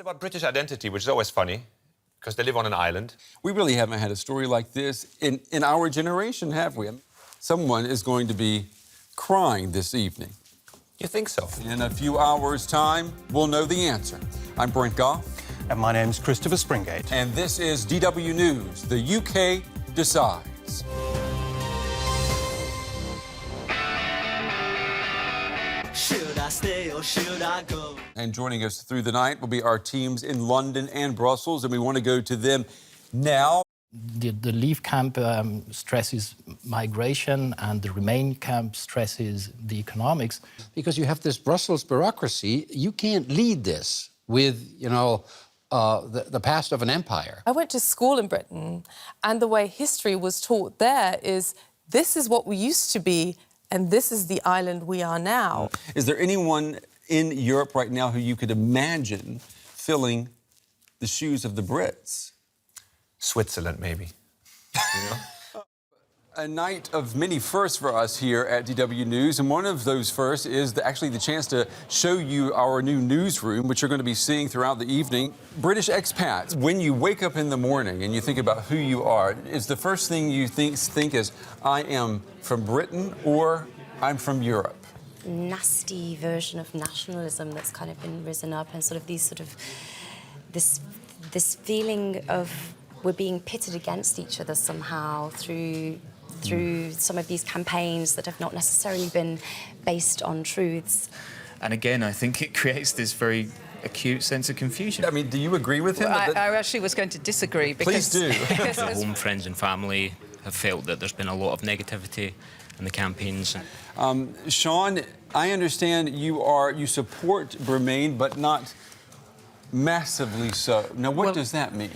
It's about British identity, which is always funny, because they live on an island. We really haven't had a story like this in our generation, have we? Someone is going to be crying this evening. You think so? In a few hours' time, we'll know the answer. I'm Brent Goff. And my name's Christopher Springate. And this is DW News. The UK decides. Should I stay or should I go? And joining us through the night will be our teams in London and Brussels, and we want to go to them now. The Leave camp stresses migration, and the Remain camp stresses the economics. Because you have this Brussels bureaucracy, you can't lead this with, the past of an empire. I went to school in Britain, and the way history was taught there is this is what we used to be, and this is the island we are now. Is there anyone in Europe right now who you could imagine filling the shoes of the Brits? Switzerland, maybe. You know? A night of many firsts for us here at DW News, and one of those firsts is actually the chance to show you our new newsroom, which you're going to be seeing throughout the evening. British expats, when you wake up in the morning and you think about who you are, is the first thing you think is, I am from Britain or I'm from Europe? Nasty version of nationalism that's kind of been risen up, and this feeling of we're being pitted against each other somehow through some of these campaigns that have not necessarily been based on truths. And again, I think it creates this very acute sense of confusion. I mean, do you agree with him? Well, I actually was going to disagree because... Please do. Home friends and family have felt that there's been a lot of negativity in the campaigns. Sean, I understand you support Remain, but not massively so. Now, what does that mean?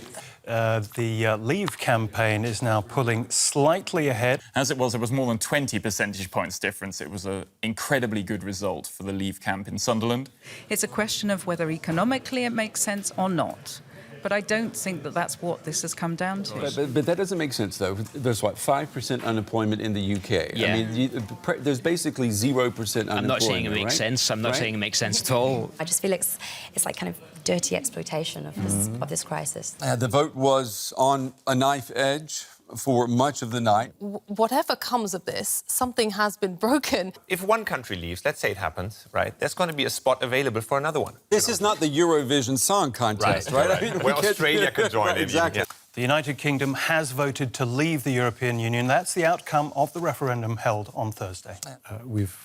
The Leave campaign is now pulling slightly ahead. As it was more than 20 percentage points difference. It was an incredibly good result for the Leave camp in Sunderland. It's a question of whether economically it makes sense or not. But I don't think that that's what this has come down to. But that doesn't make sense, though. There's, 5% unemployment in the UK? Yeah. I mean, there's basically 0% unemployment, I'm not saying it makes right? sense. I'm not saying it makes sense at all. I just feel it's like kind of dirty exploitation of this crisis. The vote was on a knife edge for much of the night. Whatever comes of this, something has been broken. If one country leaves, let's say it happens, right, there's going to be a spot available for another one. This is not the Eurovision Song Contest, right? I mean, where Australia could join in. Exactly. Even, yeah. The United Kingdom has voted to leave the European Union. That's the outcome of the referendum held on Thursday. We've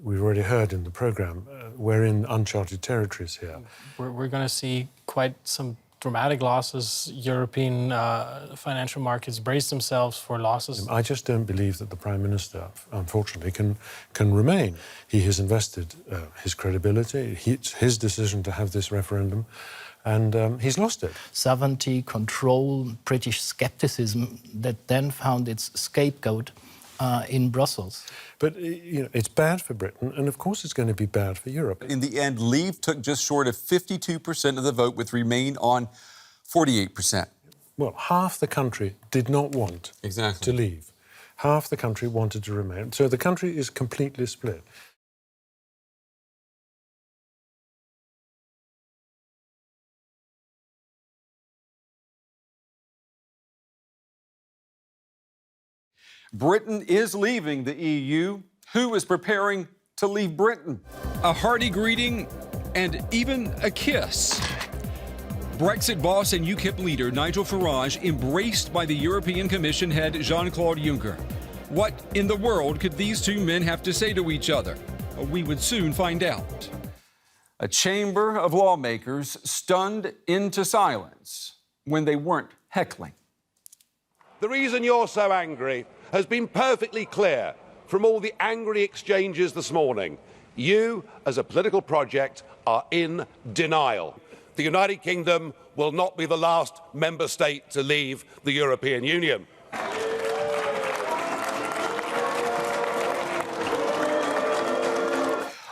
already heard in the programme, we're in uncharted territories here. We're going to see quite some dramatic losses. European financial markets brace themselves for losses. I just don't believe that the Prime Minister, unfortunately, can remain. He has invested his credibility. It's his decision to have this referendum, and he's lost it. Sovereignty, control, British scepticism that then found its scapegoat in Brussels. But, it's bad for Britain, and of course it's going to be bad for Europe. In the end, Leave took just short of 52% of the vote, with Remain on 48%. Well, half the country did not want to leave. Half the country wanted to remain. So the country is completely split. Britain is leaving the EU. Who is preparing to leave Britain? A hearty greeting and even a kiss. Brexit boss and UKIP leader Nigel Farage embraced by the European Commission head Jean-Claude Juncker. What in the world could these two men have to say to each other? We would soon find out. A chamber of lawmakers stunned into silence when they weren't heckling. The reason you're so angry has been perfectly clear from all the angry exchanges this morning. You, as a political project, are in denial. The United Kingdom will not be the last member state to leave the European Union.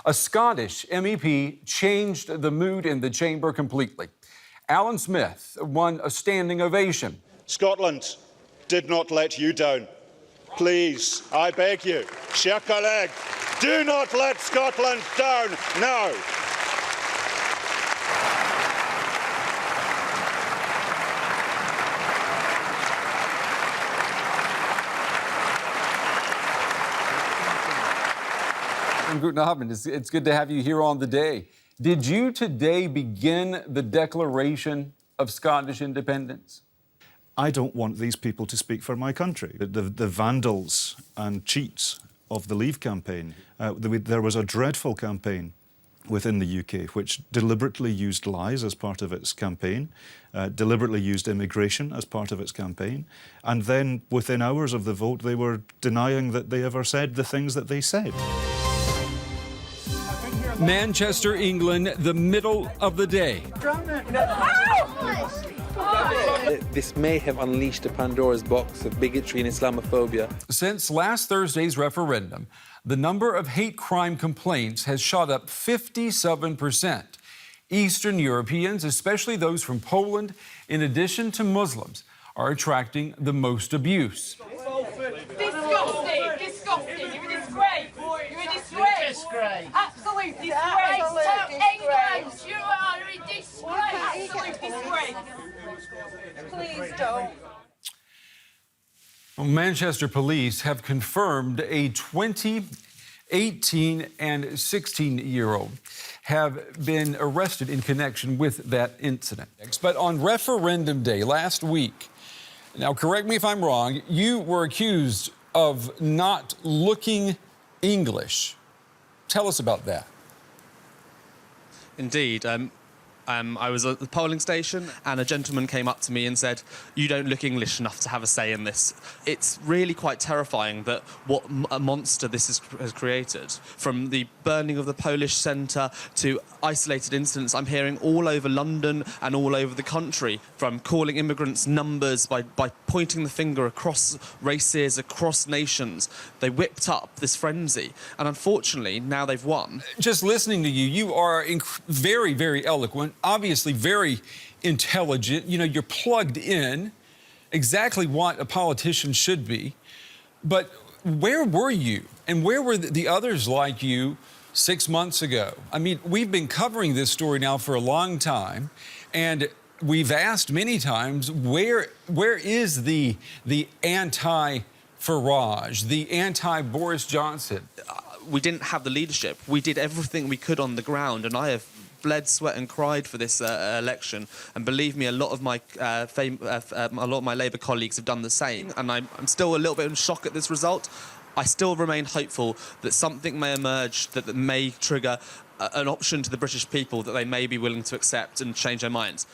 A Scottish MEP changed the mood in the chamber completely. Alan Smith won a standing ovation. Scotland did not let you down. Please, I beg you, chers collègues, do not let Scotland down now. guten Abend. It's good to have you here on The Day. Did you today begin the declaration of Scottish independence? I don't want these people to speak for my country. The vandals and cheats of the Leave campaign. There was a dreadful campaign within the UK which deliberately used lies as part of its campaign, deliberately used immigration as part of its campaign, and then within hours of the vote they were denying that they ever said the things that they said. Manchester, England, the middle of the day. This may have unleashed a Pandora's box of bigotry and Islamophobia. Since last Thursday's referendum, the number of hate crime complaints has shot up 57%. Eastern Europeans, especially those from Poland, in addition to Muslims, are attracting the most abuse. Disgusting! Disgusting! You're a disgrace! You're a disgrace! Absolute disgrace! England! You are a disgrace! Absolute disgrace! Please don't. Well, Manchester police have confirmed a 20, 18, and 16-year-old have been arrested in connection with that incident. But on referendum day last week, now correct me if I'm wrong, you were accused of not looking English. Tell us about that. Indeed. I was at the polling station and a gentleman came up to me and said, "You don't look English enough to have a say in this." It's really quite terrifying that what a monster this has created. From the burning of the Polish centre to isolated incidents I'm hearing all over London and all over the country, from calling immigrants numbers by pointing the finger across races, across nations. They whipped up this frenzy. And unfortunately, now they've won. Just listening to you, you are very, very eloquent, obviously very intelligent. You know, you're plugged in, exactly what a politician should be. But where were you and where were the others like you 6 months ago? I mean, we've been covering this story now for a long time, and we've asked many times, where is the anti-Farage, the anti-Boris Johnson? We didn't have the leadership. We did everything we could on the ground, and I have bled, sweat and cried for this election. And believe me, a lot of my Labour colleagues have done the same. And I'm still a little bit in shock at this result. I still remain hopeful that something may emerge that may trigger an option to the British people that they may be willing to accept and change their minds.